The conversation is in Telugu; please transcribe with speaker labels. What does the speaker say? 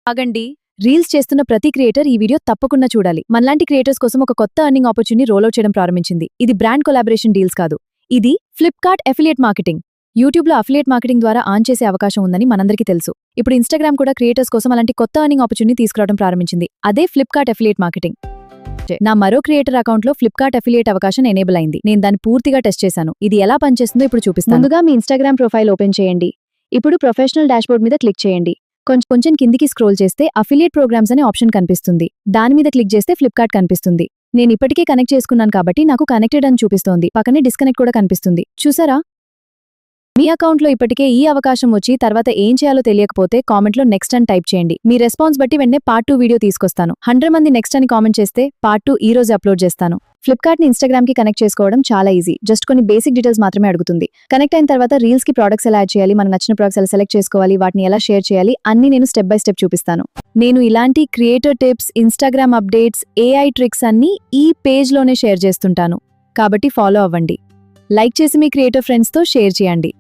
Speaker 1: ఆగండి. రీల్స్ చేస్తున్న ప్రతి క్రియేటర్ ఈ వీడియో తప్పకుండా చూడాలి. మనలాంటి క్రియేటర్స్ కోసం ఒక కొత్త ఎర్నింగ్ ఆపర్చునిటీ రోల్అవుట్ చేయడం ప్రారంభించింది. ఇది బ్రాండ్ కొలాబరేషన్ డీల్స్ కాదు. ఇది ఫ్లిప్కార్ట్ అఫిలియేట్ మార్కెటింగ్. యూట్యూబ్లో అఫిలియేట్ మార్కెటింగ్ ద్వారా ఆన్ చేసే అవకాశం ఉందని మనందరికీ తెలుసు. ఇప్పుడు ఇన్స్టాగ్రామ్ కూడా క్రియేటర్స్ కోసం అలాంటి కొత్త ఎర్నింగ్ ఆపర్చునిటీ తీసుకురావడం ప్రారంభించింది. అదే ఫ్లిప్కార్ట్ అఫిలియేట్ మార్కెటింగ్. నా మరో క్రియేటర్ అకౌంట్లో ఫ్లిప్కార్ట్ అఫిలియేట్ అవకాశం ఎనేబుల్ అయింది. నేను దాన్ని పూర్తిగా టెస్ట్ చేశాను. ఇది ఎలా పనిచేస్తుందో ఇప్పుడు చూపిస్తాను. ముందుగా మీ ఇన్స్టాగ్రామ్ ప్రొఫైల్ ఓపెన్ చేయండి. ఇప్పుడు ప్రొఫెషనల్ డాష్బోర్డ్ మీద క్లిక్ చేయండి. కొంచెం కిందికి స్క్రోల్ చేస్తే అఫిలియేట్ ప్రోగ్రామ్స్ అనే ఆప్షన్ కనిపిస్తుంది. దాని మీద క్లిక్ చేస్తే ఫ్లిప్కార్ట్ కనిపిస్తుంది. నేను ఇప్పటికే కనెక్ట్ చేసుకున్నాను కాబట్టి నాకు కనెక్టెడ్ అని చూపిస్తోంది. పక్కనే డిస్కనెక్ట్ కూడా కనిపిస్తుంది. చూసారా? మీ అకౌంట్లో ఇప్పటికే ఈ అవకాశం వచ్చి తర్వాత ఏం చేయాలో తెలియకపోతే కామెంట్లో నెక్స్ట్ అని టైప్ చేయండి. మీ రెస్పాన్స్ బట్టి వెంటనే పార్ట్ 2 వీడియో తీసుకొస్తాను. 100 మంది నెక్స్ట్ అని కామెంట్ చేస్తే పార్ట్ 2 ఈ రోజు అప్లోడ్ చేస్తాను. ఫ్లిప్కార్ట్ని ఇన్స్టాగ్రామ్కి కనెక్ట్ చేసుకోవడం చాలా ఈజీ. జస్ట్ కొన్ని బేసిక్ డీటెయిల్స్ మాత్రమే అడుగుతుంది. కనెక్ట్ అయిన తర్వాత రీల్స్కి ప్రోడక్ట్స్ ఎలా యాడ్ చేయాలి, మనకు నచ్చిన ప్రోడక్ట్స్ ఎలా సెలెక్ట్ చేసుకోవాలి, వాటిని ఎలా షేర్ చేయాలి అన్ని నేను స్టెప్ బై స్టెప్ చూపిస్తాను. నేను ఇలాంటి creator tips, Instagram updates, AI tricks అన్ని ఈ పేజ్లోనే షేర్ చేస్తుంటాను. కాబట్టి ఫాలో అవ్వండి. లైక్ చేసి మీ క్రియేటర్ ఫ్రెండ్స్తో షేర్ చేయండి.